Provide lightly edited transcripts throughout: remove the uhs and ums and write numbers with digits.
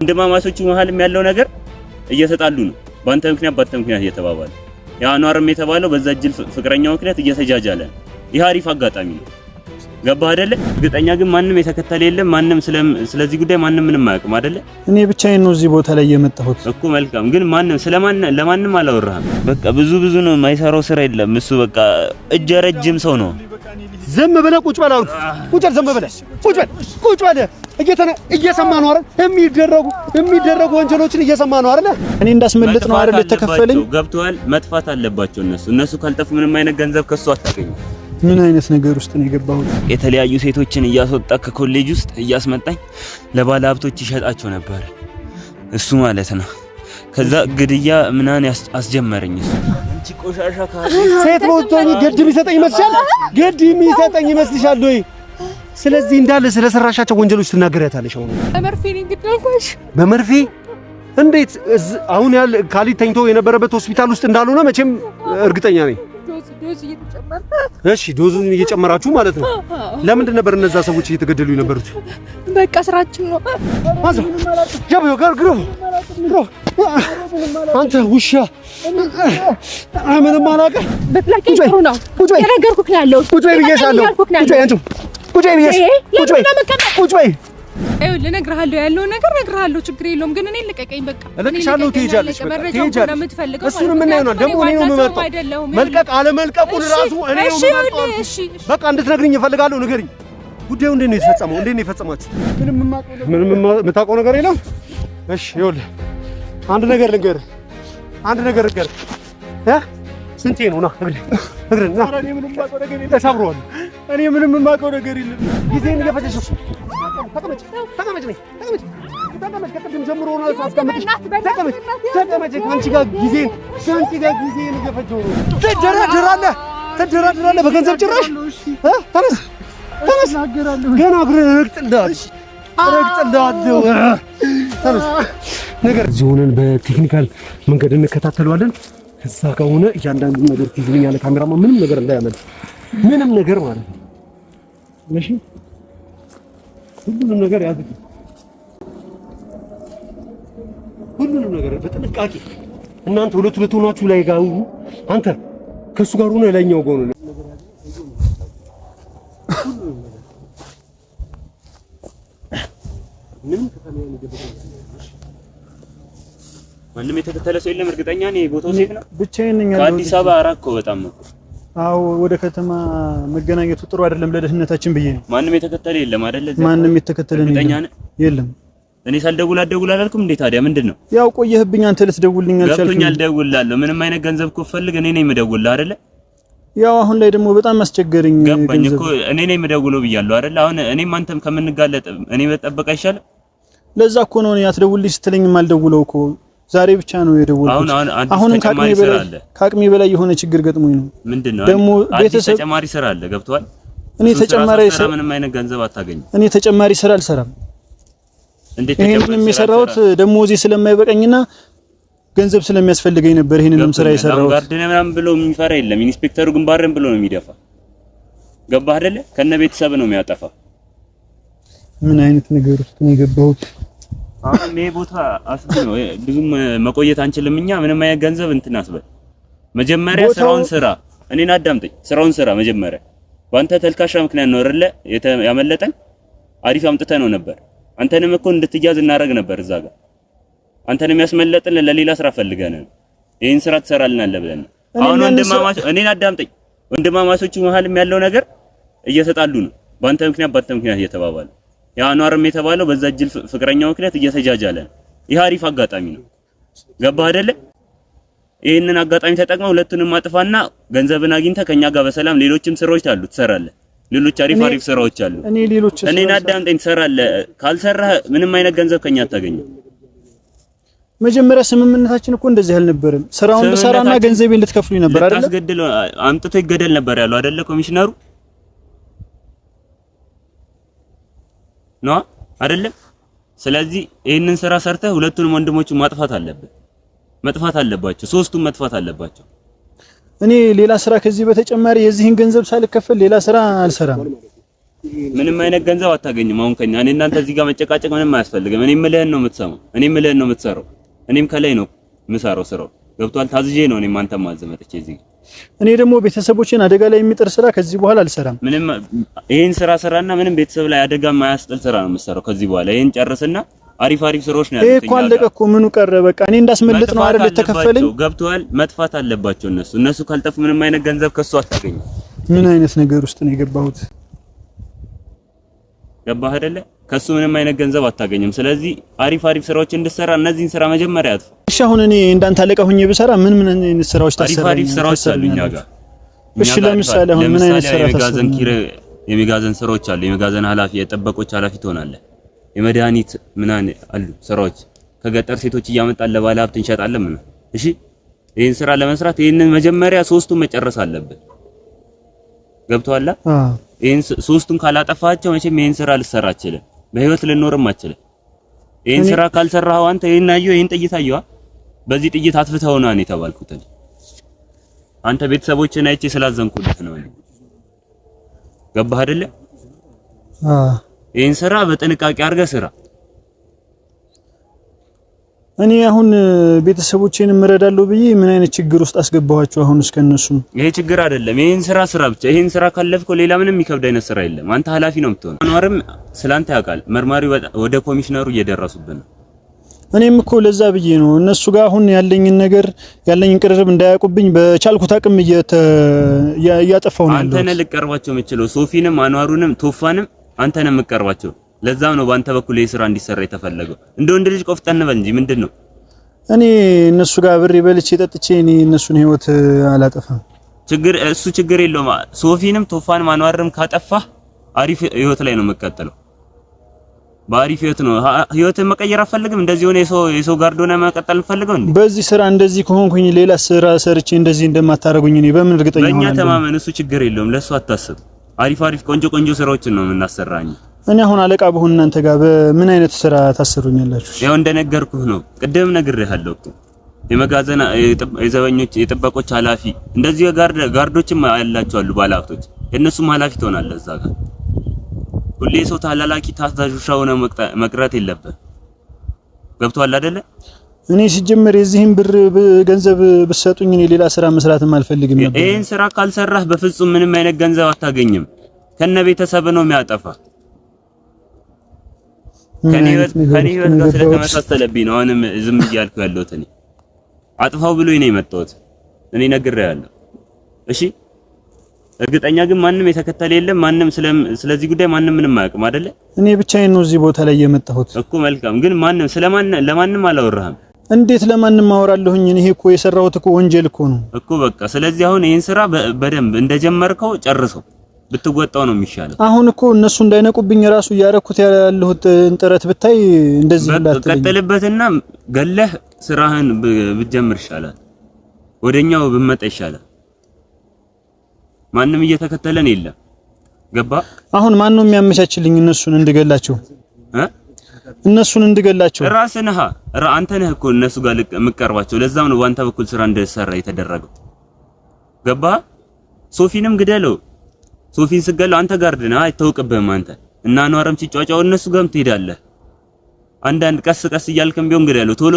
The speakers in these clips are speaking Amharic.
እንደማማሶቹ መሐልም ያለው ነገር እየተጣሉ ነው ባንተ ምክንያት እየተባባሉ ያ ኗርም የተባለው በዛ ጅል ፍቅረኛው ምክንያት እየተጃጃለ ይሄ አሪፍ አጋጣሚ ነው ገባህ አይደለ እርግጠኛ ግን ማንንም የተከተለ የለም ማንንም ስለዚህ ጉዳይ ማንንም ምንም አያውቅም አይደለ እኔ ብቻዬን ነው እዚህ ቦታ ላይ የመጣሁት እኮ መልካም ግን ማንንም ለማንም አላወራህም በቃ ብዙ ነው የማይሰራው ስራ የለም እሱ በቃ እጅ ረጅም ሰው ነው ዝም ብለህ ቁጭ በል አልኩህ ቁጭ በል ዝም ብለህ ቁጭ በል እየሰማ ነው አይደል የሚደረጉ ወንጀሎችን እየሰማ ነው አይደል እኔ እንዳስመልጥ ነው አይደል ተከፈለኝ ገብቷል መጥፋት አለባቸው እነሱ ካልጠፉ ምንም አይነት ገንዘብ ከሱ አታገኙ ምን አይነት ነገር ውስጥ ነው የገባሁት የተለያዩ ሴቶችን እያስወጣ ከኮሌጅ ውስጥ እያስመጣኝ ለባለ ሀብቶች ይሸጣቸው ነበር እሱ ማለት ነው ከዛ ግድያ ምናን አስጀመረኝ እሱ አንቺ ቆሻሻ ካለ ሴት ወጥቶኝ ገድም ይሰጠኝ ይመስልሻል ወይ ስለዚህ እንዳለ ስለሰራሻቸው ወንጀሎች ትናገሪያታለሽ አሁን በመርፌ ነው እንግዲህ በመርፌ እንዴት አሁን ያለ ካሊ ተኝቶ የነበረበት ሆስፒታል ውስጥ እንዳልሆነ መቼም እርግጠኛ ነኝ ዶዝ እየተጨመረ እሺ ዶዙን እየጨመራችሁ ማለት ነው ለምንድን ነበር እነዛ ሰዎች እየተገደሉ የነበሩት በቃ ስራችን ነው አዛ ጀብዮ ጋር ግሩ አንተ ውሻ ምንም አላውቅም በጥላቄ ጥሩ ነው የነገርኩህ ያለው ቁጭ በይ ብዬሻለሁ ቁጭ በይ አይውል እነግርሃለሁ ያለው ነገር እነግርሃለሁ ችግር የለውም ግን እኔ ልቀቀኝ በቃ እልክሻለሁ ትሄጃለሽ እሱን ምን ነው ደግሞ እኔ ነው የምመርጠው መልቀቅ አለመልቀቁን ራሱ እኔ ነው የምመርጠው በቃ እንድትነግሪኝ እፈልጋለሁ ንገሪኝ ጉዳዩ እንዴት ነው የፈጸማችሁት ምንም የምታውቀው ነገር የለም እሺ ይኸውልህ አንድ ነገር ልንገርህ ስንቴ ነው ና እግሬን ና እኔ ምንም የማውቀው ነገር የለም ተሰብሯል እኔ ምንም የማውቀው ነገር የለም ጊዜን እየፈጀሽ ተቀመጭ ከቅድም ጀምሮ ነው አስቀምጥሽ ተቀመጭ ከአንቺ ጋር ጊዜን እየፈጀው ነው ትደራደራለህ በገንዘብ ጭራሽ ተነስ ገና እግሬን ረግጥልሃለሁ ተነስ ነገር እዚህ ሆነን በቴክኒካል መንገድ እንከታተለዋለን እዛ ከሆነ እያንዳንዱ ነገር ትይዝልኛለህ ካሜራማ ምንም ነገር እንዳያመልጥ ምንም ነገር ማለት ነው እሺ ሁሉንም ነገር ያዝልኝ ሁሉንም ነገር በጥንቃቄ እናንተ ሁለት ሆናችሁ ላይ ጋር አንተ ከሱ ጋር ሆነ ላይኛው ጎን ነው ምን ከተማው ነው ማንም የተከተለ ሰው የለም እርግጠኛ ነኝ ቦታው ሴት ነው ብቻዬን ነኝ ከአዲስ አበባ አራኮ በጣም ነው አዎ ወደ ከተማ መገናኘቱ ጥሩ አይደለም ለደህንነታችን ብዬ ነው ማንም የተከተለ የለም አይደል ማንም የተከተለ የለም እኔ ሳልደውል አልደውላልኩም እንዴ ታዲያ ምንድነው ያው ቆየህብኝ አንተ ልትደውልልኝ አልቻልክም ገብቶኛል ደውላለሁ ምንም አይነት ገንዘብ እኮ ፈልግ እኔ ነኝ የምደውልልህ አይደል ያው አሁን ላይ ደግሞ በጣም አስቸገረኝ ገባኝ እኮ እኔ ነኝ የምደውለው ብያለሁ አይደል አሁን እኔም አንተም ከምንጋለጥ እኔ መጠበቅ አይሻልም ለዛ እኮ ነው እኔ አትደውልልኝ ስትለኝም አልደውለው እኮ ዛሬ ብቻ ነው የደወልኩት አሁን ከአቅሜ በላይ የሆነ ችግር ገጥሞኝ ነው ምንድነው ደግሞ ቤተሰብ ተጨማሪ ስራ አለ ገብቷል እኔ ተጨማሪ ስራ ምንም አይነት ገንዘብ አታገኝ እኔ ተጨማሪ ስራ አልሰራም እንዴት ተጨማሪ የሰራሁት ደሞዜ ስለማይበቀኝና ገንዘብ ስለሚያስፈልገኝ ነበር ይሄንንም ስራ የሰራሁት ጋርደን ምናምን ብሎ የሚፈራ የለም ኢንስፔክተሩ ግንባርን ብሎ ነው የሚደፋ ገባህ አይደለ ከነ ቤተሰብ ነው የሚያጠፋ ምን አይነት ነገር ውስጥ ነው የገባሁት አሁን ይሄ ቦታ አስብ ነው ብዙም መቆየት አንችልም እኛ ምንም አይነት ገንዘብ እንትን አስበል መጀመሪያ ስራውን ስራ እኔን አዳምጠኝ ስራውን ስራ መጀመሪያ ባንተ ተልካሻ ምክንያት ነው አይደለ ያመለጠን አሪፍ አምጥተ ነው ነበር አንተንም እኮ እንድትያዝ እናረግ ነበር እዛ ጋር አንተንም ያስመለጥን ለሌላ ስራ ፈልገን ይሄን ስራ ትሰራልናለህ ብለን አሁን እኔን አዳምጠኝ ወንድማማቾቹ መሐልም ያለው ነገር እየተጣሉ ነው ባንተ ምክንያት እየተባባሉ ያ ኗርም የተባለው በዛ ጅል ፍቅረኛው ምክንያት እየተጃጃለ ይሄ አሪፍ አጋጣሚ ነው ገባህ አይደለ ይሄንን አጋጣሚ ተጠቅመው ሁለቱንም አጥፋና ገንዘብን አግኝተህ ከኛ ጋር በሰላም ሌሎችም ስራዎች አሉ ትሰራለህ ሌሎች አሪፍ ስራዎች አሉ እኔን አዳምጠኝ ትሰራለህ ካልሰራህ ምንም አይነት ገንዘብ ከኛ አታገኝም መጀመሪያ ስምምነታችን እኮ እንደዚህ አልነበረም ስራውን በሰራና ገንዘቤን ልትከፍሉኝ ነበር አይደል ታስገድል አምጥቶ ይገደል ነበር ያለው አይደለ ኮሚሽነሩ ነው አይደለም ስለዚህ ይሄንን ስራ ሰርተህ ሁለቱንም ወንድሞቹ መጥፋት አለባቸው ሶስቱም መጥፋት አለባቸው እኔ ሌላ ስራ ከዚህ በተጨማሪ የዚህን ገንዘብ ሳልከፈል ሌላ ስራ አልሰራም ምንም አይነት ገንዘብ አታገኝም። አሁን ከኛ እኔ እናንተ እዚህ ጋር መጨቃጨቅ ምንም አያስፈልግም። እኔ የምልህን ነው የምትሰማው። እኔ የምልህን ነው የምትሰራው። እኔም ከላይ ነው የምሰራው ስራው። ገብቷል? ታዝዤ ነው እኔም አንተም ማዘመጥቼ እዚህ። እኔ ደግሞ ቤተሰቦቼን አደጋ ላይ የሚጥር ስራ ከዚህ በኋላ አልሰራም። ምንም ይሄን ስራ ስራና ምንም ቤተሰብ ላይ አደጋ የማያስጥል ስራ ነው የምትሰራው ከዚህ በኋላ። ይሄን ጨርስና አሪፍ ስራዎች ነው ያሉት። እኮ አለቀ እኮ ምኑ ቀረ? በቃ እኔ እንዳስመልጥ ነው አይደል የተከፈለኝ። ገብቷል? መጥፋት አለባቸው እነሱ ካልጠፉ ምንም አይነት ገንዘብ ከሱ አታገኝም። ምን አይነት ነገር ውስጥ ነው የገባሁት? ገባህ አይደለ? ከሱ ምንም አይነት ገንዘብ አታገኝም። ስለዚህ አሪፍ ስራዎች እንድትሰራ እነዚህን ስራ መጀመሪያ አጥፋ። እሺ አሁን እኔ እንዳንተ አለቃ ሆኜ ብሰራ ምን ስራዎች ታሰራኝ? አሪፍ ስራዎች አሉ እኛ ጋር። እሺ ለምሳሌ አሁን ምን አይነት ስራ ታሰራኝ? የሚጋዘን ስራዎች አሉ። የሚጋዘን ኃላፊ፣ የጠበቆች ኃላፊ ትሆናለህ። የመድኃኒት ምናምን አሉ ስራዎች። ከገጠር ሴቶች እያመጣን ለባለ ሀብት እንሸጣለን ምን። እሺ ይሄን ስራ ለመስራት ይሄንን መጀመሪያ ሶስቱን መጨረስ አለብን። ገብቶሃል? ይሄን ሶስቱን ካላጠፋቸው መቼም ይሄን ስራ ልትሰራ አትችልም። በህይወት ልኖርም አትችልም። ይሄን ስራ ካልሰራኸው አንተ ይሄን ጥይት አየዋ። በዚህ ጥይት አጥፍተው ነው እኔ ተባልኩት። አንተ ቤተሰቦችን አይቼ ስላዘንኩልህ ነው። ገባህ አይደለ? ይሄን ስራ በጥንቃቄ አድርገህ ስራ። እኔ አሁን ቤተሰቦቼን እረዳለሁ ብዬ ምን አይነት ችግር ውስጥ አስገባኋቸው? አሁን እስከነሱ ይሄ ችግር አይደለም። ይሄን ስራ ብቻ። ይሄን ስራ ካለፍከው ሌላ ምንም የሚከብድ አይነት ስራ የለም። አንተ ኃላፊ ነው የምትሆነው። አንዋርም ስላንተ ያውቃል። መርማሪው ወደ ኮሚሽነሩ እየደረሱብን ነው። እኔም እኮ ለዛ ብዬ ነው እነሱ ጋር አሁን ያለኝን ቅርርብ እንዳያውቁብኝ በቻልኩት አቅም እያጠፋው ነው። አንተ ነህ ልቀርባቸው የምችለው። ሶፊንም አንዋሩንም ቶፋንም አንተ ነህ የምትቀርባቸው። ለዛም ነው በአንተ በኩል የሥራ እንዲሰራ የተፈለገው። እንደ ወንድ ልጅ ቆፍጠን በል እንጂ ምንድነው? እኔ እነሱ ጋር ብሬ በልቼ ጠጥቼ እኔ እነሱን ህይወት አላጠፋም። ችግር የለውም። ሶፊንም ቶፋንም አንዋርም ካጠፋህ አሪፍ ህይወት ላይ ነው የምትቀጥለው። በአሪፍ ህይወት ነው ህይወትን መቀየር አፈልግም። እንደዚህ ሆነ የሰው ጋርዶና መቀጠል ፈልገው እንዴ? በዚህ ስራ እንደዚህ ከሆንኩኝ ሌላ ስራ ሰርቼ እንደዚህ እንደማታረጉኝ እኔ በምን እርግጠኛ ነኝ? በእኛ ተማመን። እሱ ችግር የለውም። ለሱ አታስብ። አሪፍ ቆንጆ ስራዎችን ነው የምናሰራኝ። እኔ አሁን አለቃ በሆነ እናንተ ጋር በምን አይነት ስራ ታሰሩኛላችሁ? ያው እንደነገርኩህ ነው። ቅድም ነግሬሃለሁ እኮ የመጋዘን የዘበኞች የጥበቆች ኃላፊ እንደዚህ ጋርዶችም ያላቸው አሉ ባለሀብቶች። የእነሱም ኃላፊ ትሆናለህ እዛ ጋር። ሁሌ ሰው ታላላኪ ታዛዥ ሆነ መቅረት የለብህ። ገብቶሃል አይደለ? እኔ ሲጀመር የዚህን ብር ገንዘብ ብትሰጡኝ እኔ ሌላ ስራ መስራትም አልፈልግም ነበር። ይሄን ስራ ካልሰራህ በፍጹም ምንም አይነት ገንዘብ አታገኝም። ከነ ቤተሰብ ነው የሚያጠፋ። ከኔ ህይወት ጋር ስለተመሳሰለብኝ ነው አሁንም ዝም እያልኩ ያለሁት። እኔ አጥፋው ብሎኝ ነው የመጣሁት። እኔ ነግሬሃለሁ። እሺ እርግጠኛ ግን ማንም የተከተለ የለም። ማንም ስለዚህ ጉዳይ ማንም ምንም አያውቅም አይደለ? እኔ ብቻዬን ነው እዚህ ቦታ ላይ የመጣሁት እኮ። መልካም ግን ለማንም አላወራህም። እንዴት ለማንም አወራለሁኝ? እኔ እኮ የሰራሁት እኮ ወንጀል እኮ ነው እኮ። በቃ ስለዚህ አሁን ይሄን ስራ በደንብ እንደጀመርከው ጨርሰው ብትወጣው ነው የሚሻለው። አሁን እኮ እነሱ እንዳይነቁብኝ ራሱ ያረኩት ያለሁት ጥረት ብታይ እንደዚህ እንዳትለኝ። ቀጥልበትና ገለህ ስራህን ብትጀምር ይሻላል። ወደኛው ብመጣ ይሻላል። ማንም እየተከተለን የለም። ገባ? አሁን ማን ነው የሚያመቻችልኝ እነሱን እንድገላቸው? እነሱን እንድገላቸው ራስህ ነህ። አንተ ነህ እኮ እነሱ ጋር የምትቀርባቸው። ለዛም ነው በአንተ በኩል ስራ እንደሰራ የተደረገው። ገባ? ሶፊንም ግደለው። ሶፊን ስገለው አንተ ጋርድ ነህ፣ አይታወቅብህም። አንተ እና አንዋርም ሲጫጫው እነሱ ጋርም ትሄዳለህ። አንዳንድ ቀስ እያልክም ቢሆን ግደለው። ቶሎ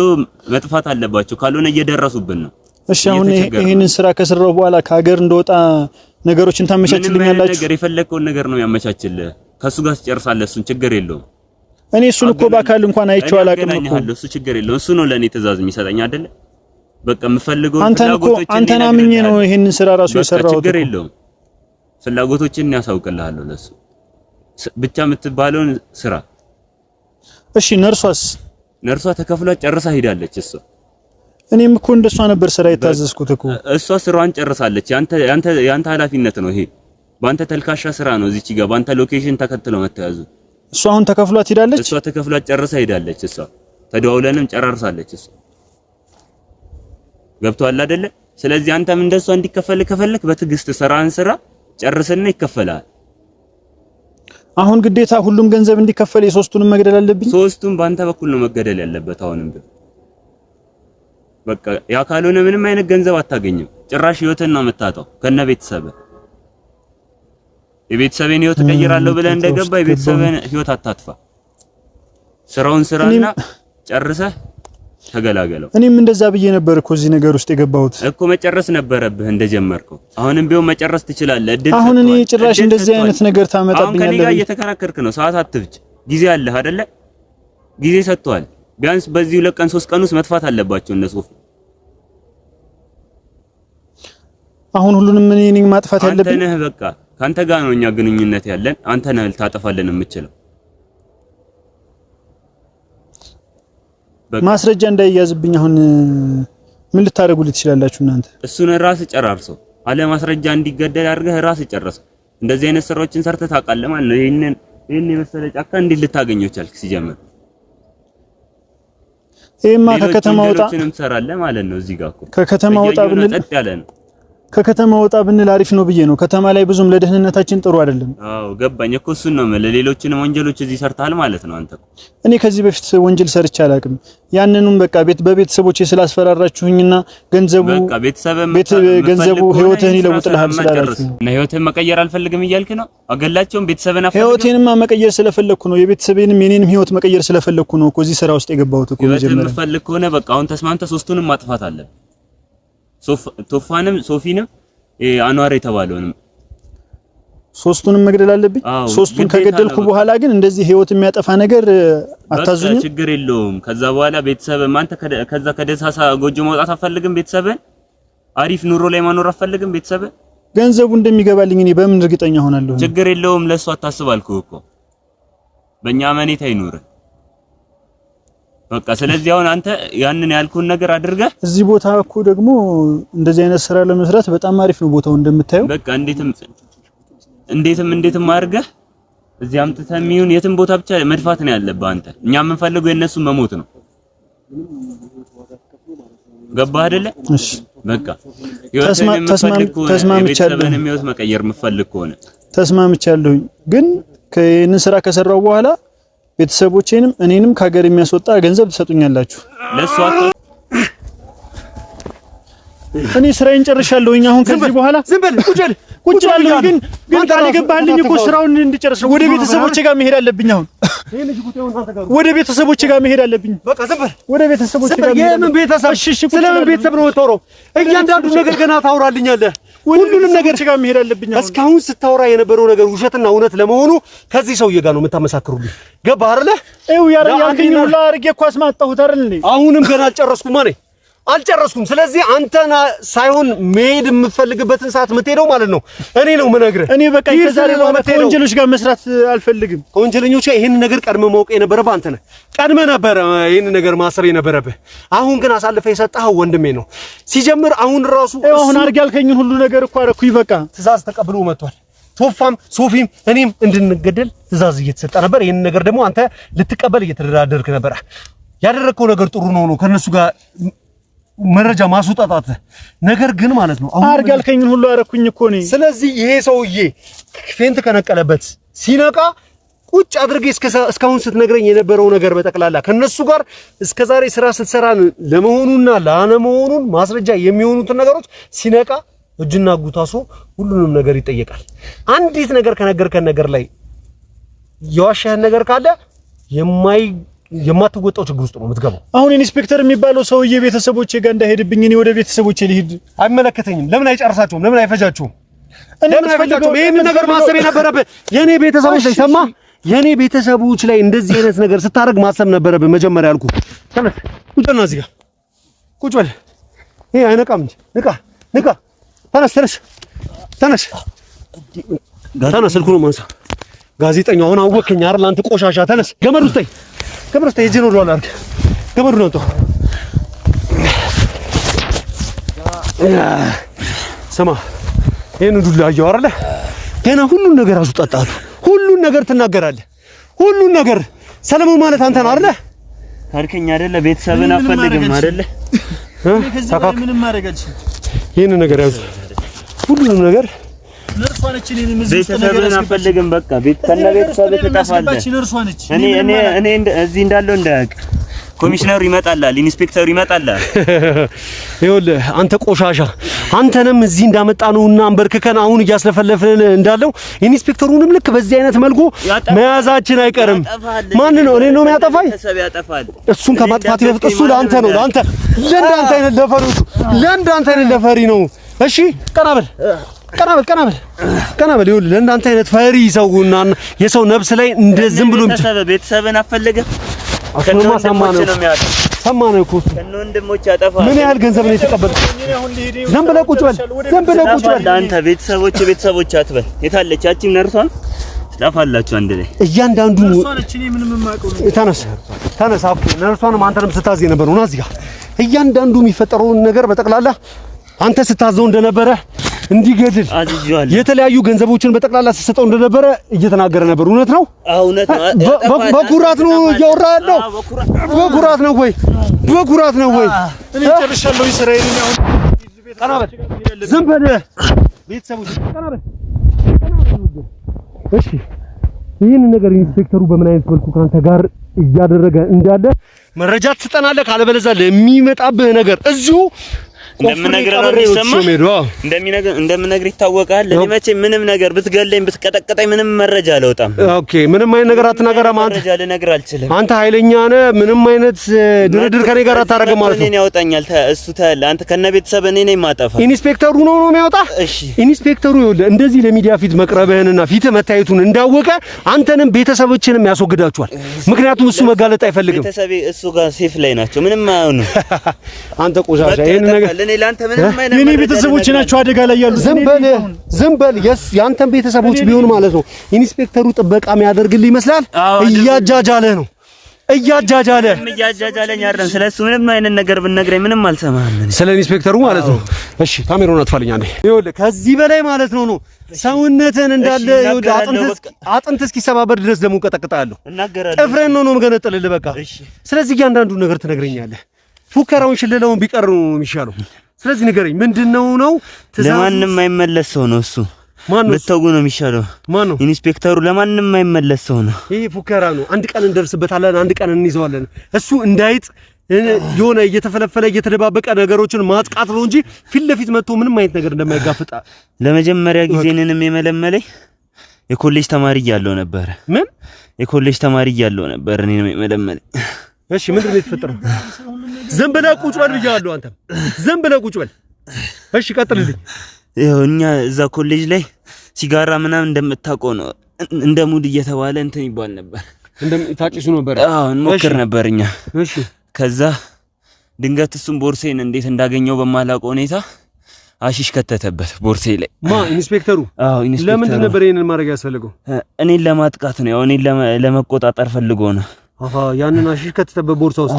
መጥፋት አለባቸው፣ ካልሆነ እየደረሱብን ነው። እሺ አሁን ይሄንን ስራ ከሰራው በኋላ ከሀገር እንደወጣ ነገሮችን ታመቻችልኛላችሁ? ነገር የፈለከውን ነገር ነው ያመቻችልህ። ከሱ ጋር ትጨርሳለህ። እሱን ችግር የለውም። እኔ እሱን እኮ በአካል እንኳን አይቼው አላውቅም እኮ። እሱ ችግር የለውም። እሱ ነው ለኔ ትእዛዝ የሚሰጠኝ አይደለ? በቃ የምፈልገው አንተን አምኜ ነው ይሄንን ስራ ራሱ የሰራሁት። ችግር የለውም። ፍላጎቶችን ያሳውቅልሃለሁ። ለሱ ብቻ የምትባለውን ስራ። እሺ ነርሷ ተከፍሏት ጨርሳ ሄዳለች እሷ። እኔም እኮ እንደሷ ነበር ስራ የታዘዝኩት እኮ። እሷ ስራዋን ጨርሳለች። ያንተ ኃላፊነት ነው ይሄ። ባንተ ተልካሻ ስራ ነው እዚች ጋር ባንተ ሎኬሽን ተከትለው መተያዙ። እሷ አሁን ተከፍሏት ሄዳለች። እሷ ተከፍሏት ጨርሳ ሄዳለች። እሷ ተደዋውለንም ጨራርሳለች እሷ። ገብቶሃል አይደለ? ስለዚህ አንተም እንደሷ እንዲከፈል ከፈለክ በትዕግስት ስራን ስራ ጨርስና ይከፈላል። አሁን ግዴታ ሁሉም ገንዘብ እንዲከፈል የሶስቱንም መግደል አለብኝ? ሶስቱም ባንተ በኩል ነው መገደል ያለበት አሁንም በቃ ያ ካልሆነ ምንም አይነት ገንዘብ አታገኝም። ጭራሽ ህይወትን ነው የምታጣው ከነ ቤተሰብ። የቤተሰቤን ህይወት ቀይራለሁ ብለህ እንደገባ የቤተሰብን ህይወት አታጥፋ። ስራውን ስራና ጨርሰህ ተገላገለው። እኔም እንደዛ ብዬ ነበር እኮ እዚህ ነገር ውስጥ የገባሁት እኮ መጨረስ ነበረብህ እንደጀመርከው። አሁንም ቢሆን መጨረስ ትችላለህ። አሁን እኔ ጭራሽ እንደዚህ አይነት ነገር ታመጣብኛለህ። አሁን ከኔ ጋር እየተከራከርክ ነው። ሰዓት አትፍጅ። ጊዜ አለህ አይደለ? ጊዜ ሰጥቷል። ቢያንስ በዚህ 2 ቀን 3 ቀን ውስጥ መጥፋት አለባቸው እነሱ። አሁን ሁሉንም እኔ ነኝ ማጥፋት ያለብኝ። አንተ ነህ በቃ ካንተ ጋር ነው እኛ ግንኙነት ያለን። አንተ ነህ ልታጠፋልን የምትችለው። ማስረጃ እንዳይያዝብኝ አሁን ምን ልታደርጉልኝ ትችላላችሁ እናንተ? እሱን ራስህ ጨራርሰው። አለ ማስረጃ እንዲገደል አድርገህ ራስህ ጨርሰው። እንደዚህ አይነት ስራዎችን ሰርተህ ታውቃለህ ማለት ነው። ይሄን የመሰለ ጫካ እንዴት ልታገኘው ቻልክ? ሲጀምር ይሄማ ከከተማ ወጣ ሌሎችንም ትሰራለህ ማለት ነው። እዚህ ጋር እኮ ከከተማ ወጣ ብንል ጸጥ ያለ ነው። ከከተማ ወጣ ብንል አሪፍ ነው ብዬ ነው። ከተማ ላይ ብዙም ለደህንነታችን ጥሩ አይደለም። አዎ ገባኝ እኮ እሱን ነው ማለት። ሌሎችንም ወንጀሎች እዚህ ሰርተሃል ማለት ነው አንተ። እኔ ከዚህ በፊት ወንጀል ሰርቼ አላውቅም። ያንኑም በቃ በቤተሰቦቼ ስላስፈራራችሁኝና ገንዘቡ ገንዘቡ ህይወትህን ይለውጥልሃል ስላላችሁ እና ህይወትህን መቀየር አልፈልግም እያልክ ነው። አገላቸውም ቤተሰብን አፈልግ ህይወቴንማ መቀየር ስለፈለኩ ነው። የቤተሰቤንም የኔንም ህይወት መቀየር ስለፈለኩ ነው እኮ እዚህ ስራ ውስጥ የገባሁት እኮ። መጀመሪያ የምትፈልግ ከሆነ በቃ አሁን ተስማምተህ ሶስቱንም ማጥፋት አለብህ። ቶፋንም ሶፊንም አንዋር የተባለውንም ሶስቱንም መግደል አለብኝ። ሶስቱን ከገደልኩ በኋላ ግን እንደዚህ ህይወት የሚያጠፋ ነገር አታዙኝ። ችግር የለውም። ከዛ በኋላ ቤተሰብ አንተ ከዛ ከደሳሳ ጎጆ መውጣት አፈልግም። ቤተሰብን አሪፍ ኑሮ ላይ ማኖር አፈልግም። ቤተሰብ ገንዘቡ እንደሚገባልኝ እኔ በምን እርግጠኛ ሆናለሁ? ችግር የለውም። ለሱ አታስባልኩ እኮ በእኛ መኔታ ይኑር በቃ። ስለዚህ አሁን አንተ ያንን ያልኩን ነገር አድርገህ እዚህ ቦታ እኮ ደግሞ እንደዚህ አይነት ስራ ለመስራት በጣም አሪፍ ነው ቦታው እንደምታየው። በቃ እንዴትም አድርገህ እዚህ አምጥተህ የሚሆን የትም ቦታ ብቻ መድፋት ነው ያለብህ አንተ። እኛ የምንፈልገው የነሱ መሞት ነው። ገባህ አይደለ? እሺ በቃ ተስማምቻለሁ። የሚወት መቀየር የምፈልግ ከሆነ ተስማምቻለሁ። ግን ከእነ ስራ ከሰራው በኋላ ቤተሰቦቼንም እኔንም ከሀገር የሚያስወጣ ገንዘብ ትሰጡኛላችሁ። ለሷ እኔ ስራዬን ጨርሻለሁኝ። አሁን ከዚህ በኋላ ዝም በል ቁጭ በል። ግን ቃል የገባህልኝ እኮ ስራውን እንድጨርስ ነው። ወደ ቤተሰቦቼ ጋር መሄድ አለብኝ። አሁን ወደ ቤተሰቦቼ ጋር መሄድ አለብኝ። በቃ ዝም በል። ወደ ቤተሰቦቼ ጋር የምን ቤተሰብ? ስለምን ቤተሰብ ነው የምታወራው? እያንዳንዱ ነገር ገና ታወራልኛለህ። ሁሉንም ነገር ጋር መሄድ አለብኝ። እስካሁን ስታወራ የነበረው ነገር ውሸትና እውነት ለመሆኑ ከዚህ ሰውዬ ጋር ነው የምታመሳክሩልኝ። ገባህ አይደለ? ይኸው ያልከኝ ሁላ አድርጌ እኮ አስማጣሁት አይደል እንዴ? አሁንም ገና አልጨረስኩም። ስለዚህ አንተና ሳይሆን መሄድ የምፈልግበትን ሰዓት የምትሄደው ማለት ነው እኔ ነው የምነግርህ። እኔ በቃ ከዛሬ በኋላ ከወንጀሎች ጋር መስራት አልፈልግም። ከወንጀለኞች ጋር ይሄን ነገር ቀድመህ ማወቅ የነበረብህ አንተ ነህ። ቀድመህ ነበር ይሄን ነገር ማሰብ የነበረብህ። አሁን ግን አሳልፈህ የሰጠኸው ወንድሜ ነው። ሲጀምር አሁን ራሱ አሁን አድርጌ ያልከኝን ሁሉ ነገር እኮ አደረኩኝ። በቃ ትእዛዝ ተቀብሎ መጥቷል። ቶፋም ሶፊም እኔም እንድንገደል ትእዛዝ እየተሰጠ ነበር። ይሄን ነገር ደግሞ አንተ ልትቀበል እየተደራደርክ ነበር። ያደረከው ነገር ጥሩ ነው ከነሱ ጋር መረጃ ማስወጣጣት። ነገር ግን ማለት ነው አሁን አድርጌ ያልከኝን ሁሉ አደረኩኝ እኮ ነኝ። ስለዚህ ይሄ ሰውዬ ፌንት ከነቀለበት ሲነቃ ቁጭ አድርጌ እስካሁን ስትነግረኝ የነበረው ነገር በጠቅላላ ከነሱ ጋር እስከዛሬ ስራ ስትሰራ ለመሆኑና ላለመሆኑን ማስረጃ የሚሆኑትን ነገሮች ሲነቃ እጅና ጉታሶ ሁሉንም ነገር ይጠየቃል። አንዲት ነገር ከነገርከን ነገር ላይ የዋሻህን ነገር ካለ የማትወጣው ችግር ውስጥ ነው የምትገባው። አሁን ኢንስፔክተር የሚባለው ሰውዬ ቤተሰቦቼ ጋር እንዳይሄድብኝ እኔ ወደ ቤተሰቦቼ ልሂድ። አይመለከተኝም። ለምን አይጨርሳቸውም? ለምን አይፈጃቸውም? ይሄን ነገር ማሰብ የነበረብህ የኔ ቤተሰቦች ላይ ሰማ። የኔ ቤተሰቦች ላይ እንደዚህ አይነት ነገር ስታደርግ ማሰብ ነበረብህ መጀመሪያ ያልኩህ። ተነስ፣ ቁጭ በል እዚህ ጋር ቁጭ በል። ይሄ አይነቃም እንጂ ንቃ። ተነስ። ስልኩን ማንሳ። ጋዜጠኛው አሁን አወከኝ አይደል? አንተ ቆሻሻ። ተነስ። ገመድ ውስጥ እጅን ወደ ኋላ አድርግ። ገመዱን አንተ ስማ፣ ይሄን ዱላ አየው አይደለ? ገና ሁሉን ነገር አስወጣጣሉ። ሁሉን ነገር ትናገራለህ። ሁሉን ነገር ሰለሞን ማለት አንተ ነህ አይደለ? ካልከኝ አይደለ? ቤተሰብን አፈልግም አይደለ? ምንም ማድረግ አልችልም። ይሄን ነገር ያዙ። ሁሉንም ነገር ቤተሰብን አፈልግም። በቃ ቤተሰብ ተጠፋለህ። እኔ እዚህ እንዳለው እንዳያውቅ እኮ ኮሚሽነሩ ይመጣላል፣ ኢንስፔክተሩ ይመጣላል። ይኸውልህ አንተ ቆሻሻ አንተንም እዚህ እንዳመጣነውና አንበርክከን አሁን እያስለፈለፈን እንዳለው ኢንስፔክተሩንም ልክ በዚህ አይነት መልኩ መያዛችን አይቀርም። ማን ነው እኔ ነው የሚያጠፋኝ? እሱን ከማጥፋት ይበልጥ እሱ ለአንተ ነው ለአንተ ለእንዳንተ አይነት ለፈሪዎቹ ለእንዳንተ አይነት ለፈሪ ነው። እሺ ቀናበል ይኸውልህ ለእንዳንተ አይነት ፈሪ ሰውና የሰው ነፍስ ላይ እንደ ዝም ብሎ ቤተሰብን አፈለገ ሰማነው እኮ ወንድሞች ያጠፋል። ምን ያህል ገንዘብ ነው የተቀበልከው? ዝም ብለህ ቁጭ በል አንተ ቤተሰቦች አትበል። የታለች ያቺ ነርሷን ትጠፋላችሁ አንድ ላይ እያንዳንዱ ተነስ አፍኩ ነርሷንም አንተንም ስታዝ ነበር ነው እዚህ ጋር እያንዳንዱ የሚፈጠረውን ነገር በጠቅላላ አንተ ስታዘው እንደነበረ እንዲገድል የተለያዩ ገንዘቦችን በጠቅላላ ሲሰጠው እንደነበረ እየተናገረ ነበር። እውነት ነው? እውነት ነው። በኩራት ነው እያወራ ያለው። በኩራት ነው ወይ? እኔ ጨርሻለሁ እስራኤል ነው። ቀናበል ዝም በል ቤተሰቦች ቀናበል። እሺ ይህን ነገር ኢንስፔክተሩ በምን አይነት መልኩ ካንተ ጋር እያደረገ እንዳለ መረጃ ትሰጠናለህ። ካለበለዚያ ለሚመጣብህ ነገር እዚሁ እንደምነግር ይታወቃል። እኔ መቼ ምንም ነገር ብትገለኝ ብትቀጠቅጠኝ ምንም መረጃ አልወጣም። ኦኬ ምንም አይነት ነገር አትናገራም። አንተ መረጃ ልነግር አልችልም። አንተ ኃይለኛ ነህ። ምንም አይነት ድርድር ከኔ ጋር አታረጋም ማለት ነው። እኔን ያወጣኛል እሱ ታለ አንተ ከነ ቤተሰብ እኔ ነኝ ማጠፋ። ኢንስፔክተሩ ነው የሚያወጣ። እሺ ኢንስፔክተሩ ይኸውልህ እንደዚህ ለሚዲያ ፊት መቅረብህንና ፊት መታየቱን እንዳወቀ አንተንም ቤተሰቦችንም ያስወግዳቸዋል። ምክንያቱም እሱ መጋለጥ አይፈልግም። ቤተሰቤ እሱ ጋር ሴፍ ላይ ናቸው። ምንም አይሆኑ። አንተ ቆሻሻ ይሄን ነገር እኔ ላንተ ምንም አይነት የኔ ቤተሰቦች ናቸው አደጋ ላይ ያሉት። ዝም በል ያንተን ቤተሰቦች ቢሆን ማለት ነው ኢንስፔክተሩ ጥበቃ የሚያደርግልህ ይመስላል። እያጃጃለህ ነው እያጃጃለኝ አይደለም። ስለሱ ምንም አይነት ነገር ብነግረኝ ምንም አልሰማህም። ስለ ኢንስፔክተሩ ማለት ነው። እሺ ካሜራውን አጥፋልኝ አንዴ። ይኸውልህ ከዚህ በላይ ማለት ነው ሰውነትን እንዳለ አጥንት እስኪሰባበር ድረስ ደግሞ ቀጠቅጣለሁ። ጥፍሬን ነው የምገነጥልልህ በቃ። ስለዚህ እያንዳንዱ ነገር ትነግረኛለህ። ፉከራውን ሽልለውን ቢቀር ነው የሚሻለው። ስለዚህ ንገረኝ ምንድነው ነው? ለማንም የማይመለስ ሰው ነው እሱ። ልትተው ነው የሚሻለው። ማን ነው? ኢንስፔክተሩ ለማንም የማይመለስ ሰው ነው። ይሄ ፉከራ ነው። አንድ ቀን እንደርስበታለን፣ አንድ ቀን እንይዘዋለን። እሱ እንዳይጥ የሆነ እየተፈለፈለ እየተደባበቀ ነገሮችን ማጥቃት ነው እንጂ ፊት ለፊት መጥቶ ምንም አይነት ነገር እንደማይጋፍጣ። ለመጀመሪያ ጊዜ እኔንም የመለመለኝ የኮሌጅ ተማሪ እያለሁ ነበር። ምን? የኮሌጅ ተማሪ እያለሁ ነበር እኔንም የመለመለኝ። እሺ ምንድነው የተፈጠረው? ዝም ብለህ ቁጭ በል ብያለሁ። አንተም ዝም ብለህ ቁጭ በል። እሺ ቀጥልልኝ። ይኸው እኛ እዛ ኮሌጅ ላይ ሲጋራ ምናምን እንደምታውቀው ነው እንደ ሙድ እየተባለ እንትን ይባል ነበር። ታጭሱ ነበር? አዎ እንሞክር ነበር እኛ። እሺ ከዛ ድንገት እሱም ቦርሴን እንዴት እንዳገኘው በማላውቀው ሁኔታ አሺሽ ከተተበት ቦርሴ ላይ። ኢንስፔክተሩ? አዎ ኢንስፔክተሩ። ለምንድን ነበር ይሄንን ማድረግ ያስፈልገው? እኔን ለማጥቃት ነው። ያው እኔን ለመቆጣጠር ፈልጎ ነው። አሃ ያንን አሺሽ ከተተበት ቦርሳ ውስጥ።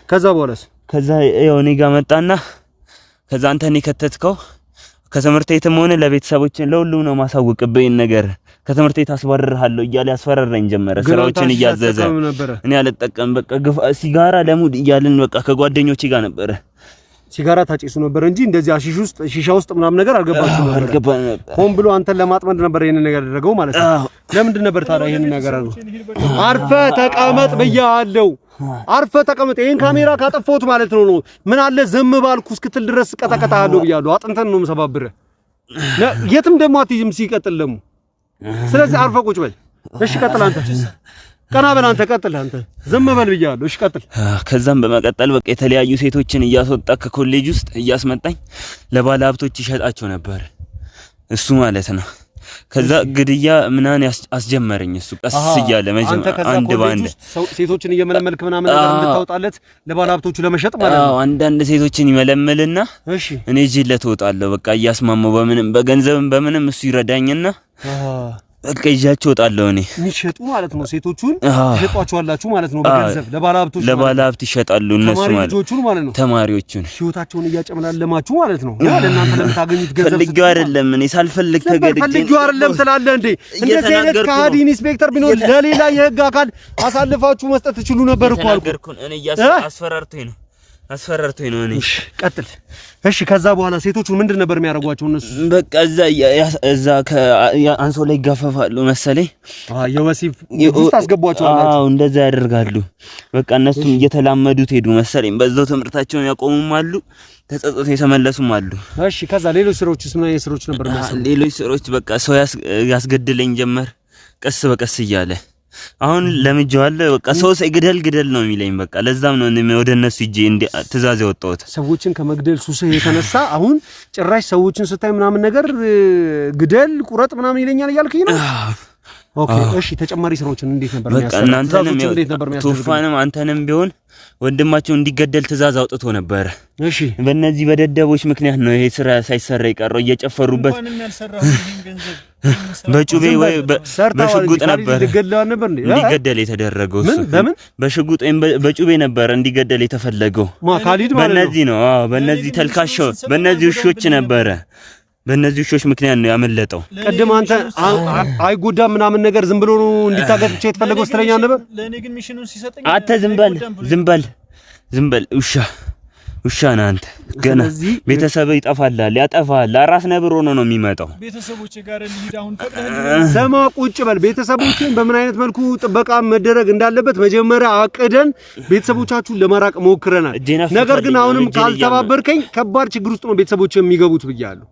ከዛ በኋላስ? ከዛ ያው እኔ ጋር መጣና ከዛ አንተ እኔ ከተትከው ከትምህርት ቤትም ሆነ ለቤተሰቦችን ለሁሉም ነው ማሳወቅብኝ ነገር ከትምህርት ቤት አስባርርሃለሁ እያለ ያስፈራራኝ ጀመረ። ስራዎችን እያዘዘ እኔ አልጠቀም በቃ ሲጋራ ለሙድ እያልን በቃ ከጓደኞቼ ጋር ነበረ። ሲጋራ ታጭሱ ነበር እንጂ እንደዚህ አሺሽ ውስጥ ሺሻ ውስጥ ምናምን ነገር አልገባችም ነበር። ሆን ብሎ አንተን ለማጥመድ ነበር ይሄን ነገር ያደረገው ማለት ነው። ለምንድን ነበር ታዲያ ይሄን ነገር ነው? አርፈ ተቀመጥ ብያለሁ። አርፈ ተቀመጥ። ይሄን ካሜራ ካጠፋሁት ማለት ነው ምን አለ ዝም ባልኩ እስክትል ድረስ ቀጠቀጣለሁ ብያለሁ። አጥንተን ነው የምሰባብርህ። የትም ደግሞ አትይዝም ሲቀጥል ደግሞ። ስለዚህ አርፈ ቁጭ በል። እሺ ቀጥል አንተ። ቀና በል አንተ ቀጥል አንተ። ዝም በል ብያለሁ። እሺ ቀጥል። ከዛም በመቀጠል በቃ የተለያዩ ሴቶችን እያስወጣ ከኮሌጅ ውስጥ እያስመጣኝ ለባለ ሀብቶች ይሸጣቸው ነበር እሱ ማለት ነው። ከዛ ግድያ ምናን አስጀመረኝ እሱ ቀስ እያለ አንድ ባንድ ሴቶችን እየመለመልክ ምናምን ነገር እንድታወጣለት ለባለ ሀብቶቹ ለመሸጥ ማለት ነው። አንዳንድ ሴቶችን ይመለመልና እኔ ጅለት እወጣለሁ በቃ እያስማማው በምንም በገንዘብም በምንም እሱ ይረዳኝና በቃ ይዣቸው እወጣለሁ። እኔ የሚሸጡ ማለት ነው ሴቶቹን ይሸጧቸዋላችሁ ማለት ነው በገንዘብ ለባለ ሀብት ይሸጣሉ እነሱ ማለት ነው። ተማሪዎቹን ህይወታቸውን እያጨመላለማችሁ ማለት ነው። ለእናንተ ለምታገኙት ገንዘብ ፈልጌው አይደለም እኔ ሳልፈልግ ፈልጌው አይደለም ትላለህ እንዴ? እንደዚህ አይነት ከሃዲ ኢንስፔክተር ቢኖር ለሌላ የህግ አካል አሳልፋችሁ መስጠት ትችሉ ነበር እኮ አልኩ። እኔ አስፈራርቶኝ ነው አስፈራርቶኝ ነው። እኔ እሺ ቀጥል። እሺ ከዛ በኋላ ሴቶቹ ምንድን ነበር የሚያደርጓቸው እነሱ? በቃ እዛ አንሶላ ላይ ይጋፈፋሉ መሰለኝ። የወሲብ ውስጥ አስገቧቸው አላችሁ? አዎ እንደዛ ያደርጋሉ። በቃ እነሱም እየተላመዱት ሄዱ መሰለኝ። በዛው ትምህርታቸውን ያቆሙም አሉ፣ ተጸጽተው የተመለሱም አሉ። እሺ ከዛ ሌሎች ስራዎችስ ምን አይነት ስራዎች ነበር የሚያሰሩ? ሌሎች ስራዎች በቃ ሰው ያስገድለኝ ጀመር ቀስ በቀስ እያለ። አሁን ለምጄዋለሁ። በቃ ሰው ግደል ነው የሚለኝ። በቃ ለዛም ነው ወደ እነሱ ሂጄ ትእዛዝ ያወጣሁት። ሰዎችን ከመግደል ሱስ የተነሳ አሁን ጭራሽ ሰዎችን ስታይ ምናምን ነገር ግደል ቁረጥ ምናምን ይለኛል እያልከኝ ነው? ኦኬ እሺ ተጨማሪ ስራዎችን እንዴት ነበር የሚያሰራው? በቃ እናንተንም ቱፋንም አንተንም ቢሆን ወንድማቸው እንዲገደል ትእዛዝ አውጥቶ ነበር። እሺ በእነዚህ በደደቦች ምክንያት ነው ይሄ ስራ ሳይሰራ የቀረው። እየጨፈሩበት በጩቤ ወይ በሽጉጥ ነበር እንዲገደል የተደረገው። እሱ በሽጉጥ ወይም በጩቤ ነበር እንዲገደል የተፈለገው። በእነዚህ ነው። አዎ በእነዚህ ተልካሻው በእነዚህ ውሾች ነበረ። በእነዚህ ውሾች ምክንያት ነው ያመለጠው። ቀደም አንተ አይጎዳም ምናምን ነገር ዝም ብሎ ነው እንዲታገት ብቻ የተፈለገው ስትለኛ ነበር። ለኔ ግን ሚሽኑን ሲሰጠኝ አንተ ዝም በል ውሻ ነህ አንተ። ገና ቤተሰብ ይጠፋልሃል፣ ያጠፋሃል። አራስ ነብር ሆኖ ነው የሚመጣው። ቤተሰቦቼ ጋር ልሂድ አሁን ፈቅደህ ሰማ ቁጭ በል። ቤተሰቦችን በምን አይነት መልኩ ጥበቃ መደረግ እንዳለበት መጀመሪያ አቅደን ቤተሰቦቻችሁን ለማራቅ ሞክረናል። ነገር ግን አሁንም ካልተባበርከኝ ከባድ ችግር ውስጥ ነው ቤተሰቦች የሚገቡት ብያለሁ።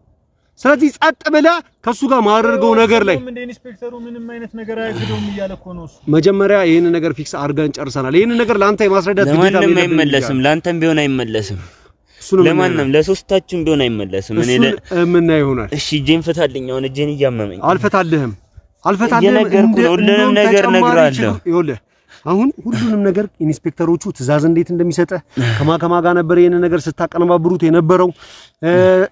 ስለዚህ ጸጥ ብለህ ከሱ ጋር ማድረገው ነገር ላይ እንደ ኢንስፔክተሩ ምንም አይነት ነገር አይገደውም እያለ እኮ ነው እሱ። መጀመሪያ ይሄን ነገር ፊክስ አድርገን ጨርሰናል። ይሄን ነገር ላንተ የማስረዳት ግዴታ ለማንም አይመለስም። ላንተም ቢሆን አይመለስም። ለማንም ለሶስታችሁም ቢሆን አይመለስም። እኔ ምን ይሆናል? እሺ እጄን ፍታልኝ። አሁን እጄን እያመመኝ። አልፈታልህም ሁሉንም ነገር ነግራለሁ። ይኸውልህ አሁን ሁሉንም ነገር ኢንስፔክተሮቹ ትእዛዝ እንዴት እንደሚሰጠ ከማከማ ጋር ነበር ይሄን ነገር ስታቀነባብሩት የነበረው።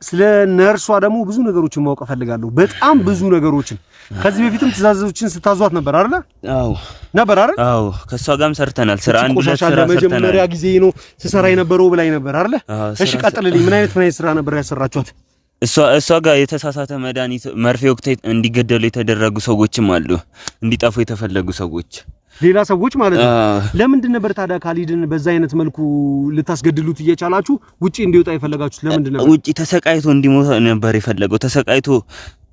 ስለ ነርሷ ደግሞ ብዙ ነገሮችን ማወቅ ፈልጋለሁ። በጣም ብዙ ነገሮችን ከዚህ በፊትም ትእዛዞችን ስታዟት ነበር አይደል? አዎ ነበር አይደል? አዎ ከሷ ጋርም ሰርተናል። ስራ አንድ ሁለት ስራ ሰርተናል። መጀመሪያ ጊዜ ነው ስሰራ የነበረው ብላኝ ነበር አይደል? እሺ ቀጥልልኝ። ምን አይነት ስራ ነበር ያሰራችኋት? እሷ ጋር የተሳሳተ መድኃኒት መርፌ ወቅት እንዲገደሉ የተደረጉ ሰዎችም አሉ፣ እንዲጠፉ የተፈለጉ ሰዎች ሌላ ሰዎች ማለት ነው። ለምንድን ነበር ታዲያ ካሊድን በዛ አይነት መልኩ ልታስገድሉት እየቻላችሁ ውጪ እንዲወጣ የፈለጋችሁት? ለምንድን ነበር? ውጪ ተሰቃይቶ እንዲሞት ነበር የፈለገው። ተሰቃይቶ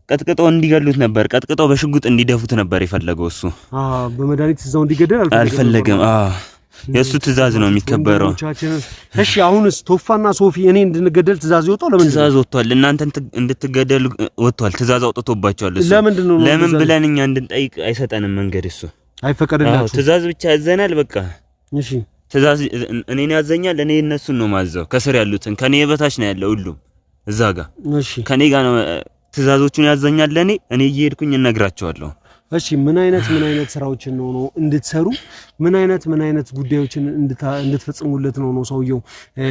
ቀጥቅጦ እንዲገሉት ነበር። ቀጥቅጦ በሽጉጥ እንዲደፉት ነበር የፈለገው እሱ። በመድኃኒት እዛው እንዲገደል አልፈለገም። የእሱ ትእዛዝ ነው የሚከበረው። እሺ አሁንስ ቶፋና ሶፊ እኔ እንድንገደል ትእዛዝ ይወጣው? ለምን ትእዛዝ ወጥቷል? እናንተ እንድትገደሉ ወጥቷል። ትእዛዝ አውጥቶባቸዋል። እሱ ለምን ብለን እኛ እንድንጠይቅ አይሰጠንም መንገድ እሱ አይፈቀደላችሁ። ትእዛዝ ብቻ ያዘናል። በቃ እሺ ትእዛዝ እኔን ያዘኛል። እኔ እነሱን ነው ማዘው። ከስር ያሉትን ከኔ በታች ነው ያለው ሁሉም እዛ ጋር። እሺ ከኔ ጋር ነው ትእዛዞቹን ያዘኛል። እኔ እየሄድኩኝ እነግራቸዋለሁ። እሺ ምን አይነት ስራዎችን ነው እንድትሰሩ ምን አይነት ጉዳዮችን እንድትፈጽሙለት ነው ሰውየው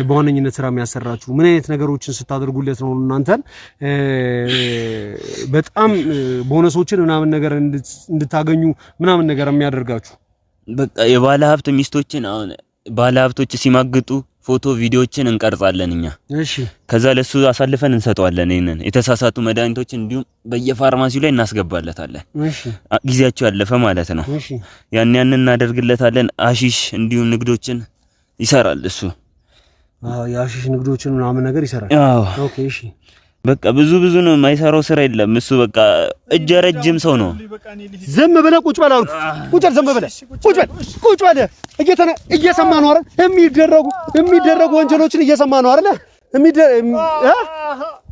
በዋነኝነት ስራ የሚያሰራችሁ? ምን አይነት ነገሮችን ስታደርጉለት ነው እናንተን በጣም ቦነሶችን ምናምን ነገር እንድታገኙ ምናምን ነገር የሚያደርጋችሁ? በቃ የባለ ሀብት ሚስቶችን አሁን ባለ ሀብቶች ሲማግጡ ፎቶ ቪዲዮዎችን እንቀርጻለን እኛ። እሺ ከዛ ለሱ አሳልፈን እንሰጠዋለን። ይሄንን የተሳሳቱ መድኃኒቶችን እንዲሁም በየፋርማሲው ላይ እናስገባለታለን። እሺ ጊዜያቸው ያለፈ ማለት ነው። እሺ ያንን እናደርግለታለን። አሺሽ እንዲሁም ንግዶችን ይሰራል እሱ። የአሺሽ ንግዶችን ምናምን ነገር ይሰራል። ኦኬ እሺ በቃ ብዙ ነው የማይሰራው ስራ የለም እሱ። በቃ እጀ ረጅም ሰው ነው። ዝም ብለህ ቁጭ በል አልኩህ። ዝም ብለህ ቁጭ በል እየሰማ ነው አይደል? የሚደረጉ ወንጀሎችን እየሰማ ነው አይደል?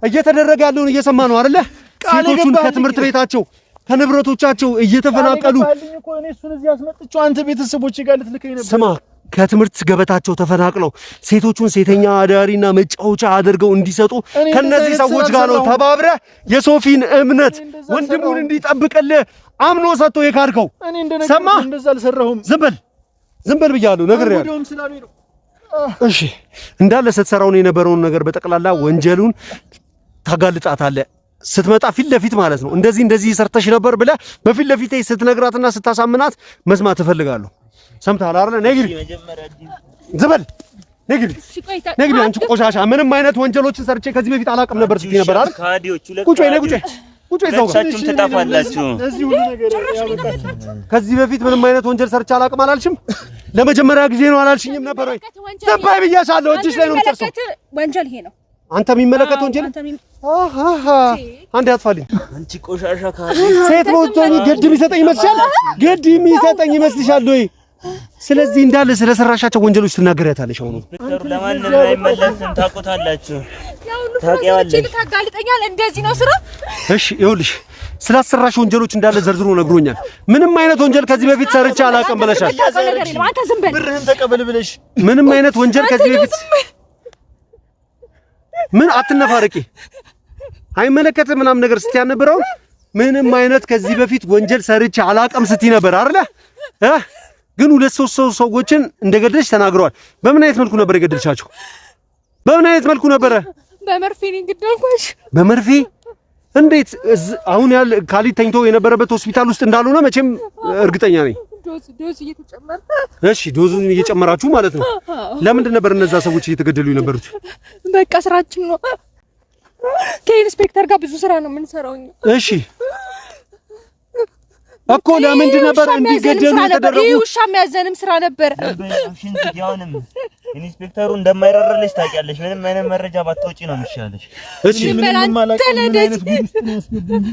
እየተደረገ ያለውን እየሰማ ነው አይደል? ሴቶቹን ከትምህርት ቤታቸው ከንብረቶቻቸው እየተፈናቀሉ አንተ ቤተሰቦች ጋር ልትልከኝ ነበር። ስማ ከትምህርት ገበታቸው ተፈናቅለው ሴቶቹን ሴተኛ አዳሪና መጫወቻ አድርገው እንዲሰጡ ከነዚህ ሰዎች ጋር ነው ተባብረ የሶፊን እምነት ወንድሙን እንዲጠብቅልህ አምኖ ሰጥቶ የካድከው። ሰማ እንደዛ አልሰራሁም። ዝም በል ብያለሁ፣ ነግሬሃለሁ። እሺ እንዳለ ስትሰራውን የነበረውን ነገር በጠቅላላ ወንጀሉን ታጋልጣታለህ። ስትመጣ ፊት ለፊት ማለት ነው እንደዚህ ሰርተሽ ነበር ብለህ በፊት ለፊት ስትነግራትና ስታሳምናት መስማት እፈልጋለሁ። ሰምተሃል አይደል? ነግሪ ዝበል ነግሪ አንቺ ቆሻሻ ምንም አይነት ወንጀሎችን ሰርቼ ከዚህ በፊት አላውቅም ነበር ስትይ ነበር አይደል? ቁጭ ቁጭ ይዘው ተጣፋላችሁ እዚህ ሁሉ ነገር ያበቃችሁ ከዚህ በፊት ምንም አይነት ወንጀል ሰርቼ አላውቅም አላልሽም ለመጀመሪያ ጊዜ ነው አላልሽኝም ነበር ወይ ዘባይ ብያሻለሁ እጅሽ ላይ ነው የምትጨርሰው ወንጀል ይሄ ነው አንተ የሚመለከት ወንጀል አንዴ አጥፋልኝ አንቺ ቆሻሻ ካለ ሴት ሞቶኝ ግድ ቢሰጠኝ ይመስልሻል ወይ ስለዚህ እንዳለ ስለሰራሻቸው ወንጀሎች ትናገሪያታለሽ አሁን ለማንም አይመለስም ታቆታላችሁ ታውቂዋለሽ ታጋልጠኛል እንደዚህ ነው ስራ እሺ ይኸውልሽ ስላሰራሽ ወንጀሎች እንዳለ ዘርዝሮ ነግሮኛል ምንም አይነት ወንጀል ከዚህ በፊት ሰርቼ አላውቅም ብለሻል አንተ ዝም በል ብርህን ተቀበል ብለሽ ምንም አይነት ወንጀል ከዚህ በፊት ምን አትነፋረቂ አይመለከትም ምናምን ነገር ስትይ ነበረው ምንም አይነት ከዚህ በፊት ወንጀል ሰርቼ አላውቅም ስትይ ነበር አይደለ ግን ሁለት ሶስት ሰዎችን እንደገደልሽ ተናግረዋል በምን አይነት መልኩ ነበር የገደልሻቸው በምን አይነት መልኩ ነበር በመርፌ ነው ገደልኳሽ በመርፌ እንዴት አሁን ያለ ካሊድ ተኝቶ የነበረበት ሆስፒታል ውስጥ እንዳልሆነ መቼም እርግጠኛ ነኝ ዶዝ እየተጨመረ እሺ ዶዙን እየጨመራችሁ ማለት ነው ለምንድን ነበር እነዛ ሰዎች እየተገደሉ የነበሩት በቃ ስራችን ነው ከኢንስፔክተር ጋር ብዙ ስራ ነው የምንሰራው እሺ እኮ ለምንድን ነበር እንዲገደሉ የተደረጉት ውሻ የሚያዘንም ስራ ነበር ሽንትያውንም ኢንስፔክተሩ እንደማይረርልሽ ታውቂያለሽ ምንም አይነት መረጃ ባትወጪ ነው የሚሻለሽ እሺ ምንም ማለት አይነት ጉድ ውስጥ ነው ያስገቡኝ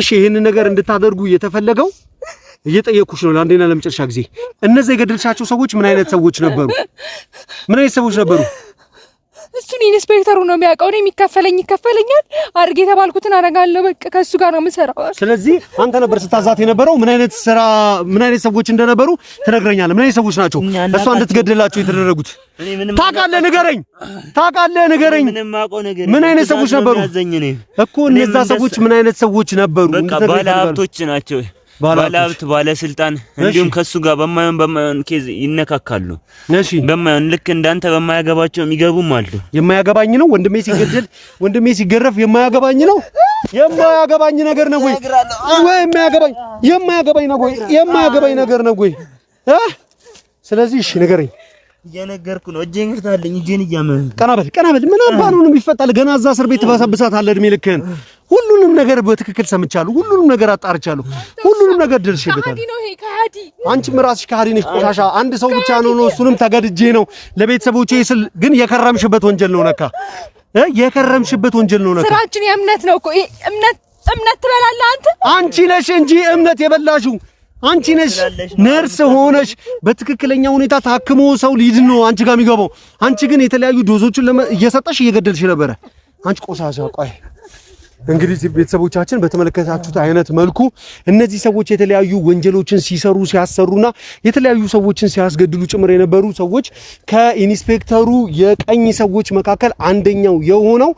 እሺ ይሄን ነገር እንድታደርጉ የተፈለገው እየጠየኩሽ ነው ለአንዴና ለመጨረሻ ጊዜ እነዚህ የገደልሻቸው ሰዎች ምን አይነት ሰዎች ነበሩ እሱን ኢንስፔክተሩ ነው የሚያውቀው እኔ ይከፈለኛል አድርጌ የተባልኩትን አደርጋለሁ በቃ ከሱ ጋር ነው የምሰራው ስለዚህ አንተ ነበር ስታዛት የነበረው ምን አይነት ሰዎች እንደነበሩ ትነግረኛለህ ምን አይነት ሰዎች ናቸው እሷ እንድትገደላቸው የተደረጉት ታውቃለህ ንገረኝ ምን አይነት ሰዎች ነበሩ እኮ እነዛ ሰዎች ምን አይነት ሰዎች ነበሩ ባለሀብቶች ናቸው ባለሀብት ባለስልጣን እንዲሁም ከሱ ጋር በማይሆን ኬዝ ይነካካሉ እሺ በማይሆን ልክ እንዳንተ በማያገባቸው የሚገቡም አሉ የማያገባኝ ነው ወንድሜ ሲገረፍ የማያገባኝ ነገር ነው ወይ የማያገባኝ ነገር ነው ወይ ስለዚህ እሺ ንገረኝ እየነገርኩ ነው እጄን ግርታለኝ እጄን እያመን ቀና በል ምን አባኑ ነው የሚፈጣል ገና እዛ እስር ቤት ተባሰብሳት አለ እድሜ ልክህን ሁሉንም ነገር በትክክል ሰምቻለሁ ሁሉንም ነገር አጣርቻለሁ ሁሉንም ነገር ደርሼበታለሁ አንቺም ራስሽ ከሃዲ ነሽ ቆሻሻ አንድ ሰው ብቻ ነው እሱንም ተገድጄ ነው ለቤተሰቦቼ ስል ግን የከረምሽበት ወንጀል ነው ነካ ስራችን የእምነት ነው እኮ እምነት ትበላለህ አንቺ ነሽ እንጂ እምነት የበላሽው አንቺ ነሽ ነርስ ሆነሽ በትክክለኛ ሁኔታ ታክሞ ሰው ሊድን ነው አንቺ ጋር የሚገባው አንቺ ግን የተለያዩ ዶዞችን እየሰጠሽ እየገደልሽ ነበር አንቺ ቆሻሻ ቆይ እንግዲህ ቤተሰቦቻችን በተመለከታችሁት አይነት መልኩ እነዚህ ሰዎች የተለያዩ ወንጀሎችን ሲያሰሩና የተለያዩ ሰዎችን ሲያስገድሉ ጭምር የነበሩ ሰዎች ከኢንስፔክተሩ የቀኝ ሰዎች መካከል አንደኛው የሆነው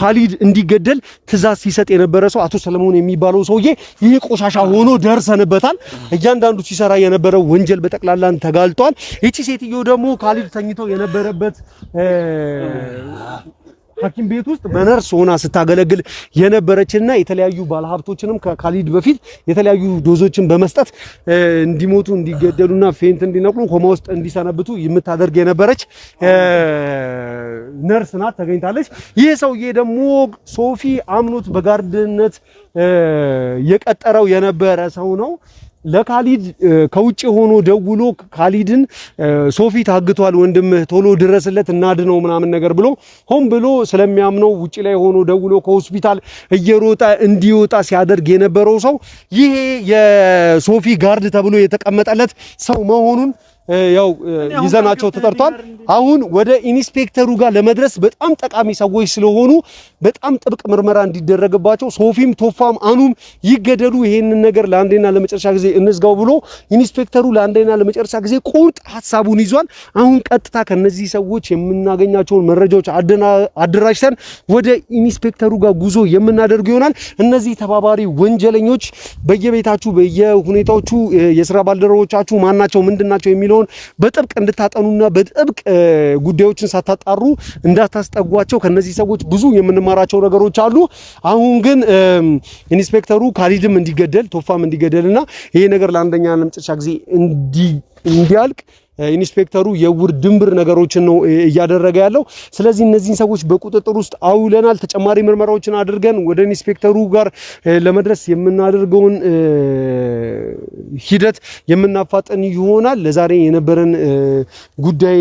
ካሊድ እንዲገደል ትዕዛዝ ሲሰጥ የነበረ ሰው አቶ ሰለሞን የሚባለው ሰውዬ ይሄ ቆሻሻ ሆኖ ደርሰንበታል እያንዳንዱ ሲሰራ የነበረው ወንጀል በጠቅላላን ተጋልጧል እቺ ሴትዮ ደግሞ ካሊድ ተኝቶ የነበረበት ሐኪም ቤት ውስጥ በነርስ ሆና ስታገለግል የነበረችና የተለያዩ ባለሀብቶችንም ከካሊድ በፊት የተለያዩ ዶዞችን በመስጠት እንዲሞቱ እንዲገደሉና ፌንት እንዲነቅሉ ኮማ ውስጥ እንዲሰነብቱ የምታደርግ የነበረች ነርስ ናት ተገኝታለች ይህ ሰውዬ ደግሞ ሶፊ አምኖት በጋርድነት የቀጠረው የነበረ ሰው ነው ለካሊድ ከውጭ ሆኖ ደውሎ ካሊድን ሶፊ ታግቷል ወንድምህ ቶሎ ድረስለት እናድነው ምናምን ነገር ብሎ ሆን ብሎ ስለሚያምነው ውጪ ላይ ሆኖ ደውሎ ከሆስፒታል እየሮጠ እንዲወጣ ሲያደርግ የነበረው ሰው ይሄ የሶፊ ጋርድ ተብሎ የተቀመጠለት ሰው መሆኑን ያው ይዘናቸው ተጠርቷል አሁን ወደ ኢንስፔክተሩ ጋር ለመድረስ በጣም ጠቃሚ ሰዎች ስለሆኑ በጣም ጥብቅ ምርመራ እንዲደረግባቸው ሶፊም ቶፋም አኑም ይገደሉ ይሄንን ነገር ለአንዴና ለመጨረሻ ጊዜ እንዝጋው ብሎ ኢንስፔክተሩ ለአንዴና ለመጨረሻ ጊዜ ቁርጥ ሐሳቡን ይዟል አሁን ቀጥታ ከነዚህ ሰዎች የምናገኛቸውን መረጃዎች አደራጅተን ወደ ኢንስፔክተሩ ጋር ጉዞ የምናደርግ ይሆናል እነዚህ ተባባሪ ወንጀለኞች በየቤታችሁ በየሁኔታዎቹ የሥራ ባልደረቦቻችሁ ማናቸው ምንድናቸው የሚለው በጥብቅ እንድታጠኑና በጥብቅ ጉዳዮችን ሳታጣሩ እንዳታስጠጓቸው ከነዚህ ሰዎች ብዙ የምንማራቸው ነገሮች አሉ አሁን ግን ኢንስፔክተሩ ካሊድም እንዲገደል ቶፋም እንዲገደልና ይሄ ነገር ለአንደኛ ለመጨረሻ ጊዜ እንዲያልቅ ኢንስፔክተሩ የውር ድንብር ነገሮችን ነው እያደረገ ያለው። ስለዚህ እነዚህን ሰዎች በቁጥጥር ውስጥ አውለናል። ተጨማሪ ምርመራዎችን አድርገን ወደ ኢንስፔክተሩ ጋር ለመድረስ የምናደርገውን ሂደት የምናፋጠን ይሆናል። ለዛሬ የነበረን ጉዳይ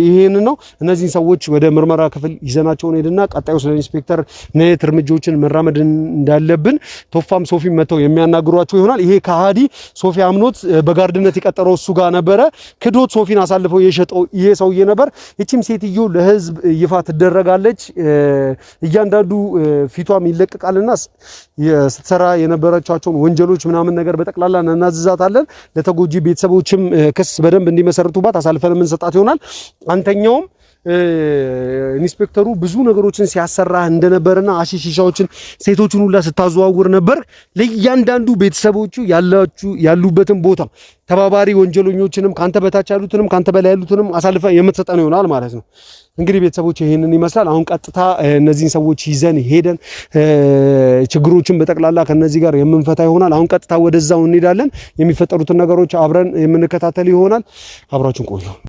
ይሄን ነው። እነዚህን ሰዎች ወደ ምርመራ ክፍል ይዘናቸውን ሄድና ቀጣዩ ስለ ኢንስፔክተር ምን አይነት እርምጃዎችን መራመድ እንዳለብን ቶፋም ሶፊም መተው የሚያናግሯቸው ይሆናል። ይሄ ከሃዲ ሶፊ አምኖት በጋርድነት የቀጠረው እሱ ጋር ነበረ። ክዶት ሶፊን አሳልፈው የሸጠው ይሄ ሰውዬ ነበር። እቺም ሴትዮ ለህዝብ ይፋ ትደረጋለች። እያንዳንዱ ፊቷም ይለቀቃልና ስትሰራ የነበረቻቸውን ወንጀሎች ምናምን ነገር በጠቅላላ እናዝዛታለን። ለተጎጂ ቤተሰቦችም ክስ በደንብ እንዲመሰርቱባት አሳልፈን የምንሰጣት ይሆናል። አንተኛውም ኢንስፔክተሩ ብዙ ነገሮችን ሲያሰራ እንደነበርና አሽሽሻዎችን ሴቶችን ሁላ ስታዘዋውር ነበር። ለእያንዳንዱ ቤተሰቦቹ ያሉበትን ቦታ ተባባሪ ወንጀለኞችንም ካንተ በታች ያሉትንም ካንተ በላይ ያሉትንም አሳልፈ የምትሰጠን ይሆናል ማለት ነው። እንግዲህ ቤተሰቦች ይሄንን ይመስላል። አሁን ቀጥታ እነዚህን ሰዎች ይዘን ሄደን ችግሮችን በጠቅላላ ከነዚህ ጋር የምንፈታ ይሆናል። አሁን ቀጥታ ወደዛው እንሄዳለን። የሚፈጠሩትን ነገሮች አብረን የምንከታተል ይሆናል። አብራችሁን ቆዩ።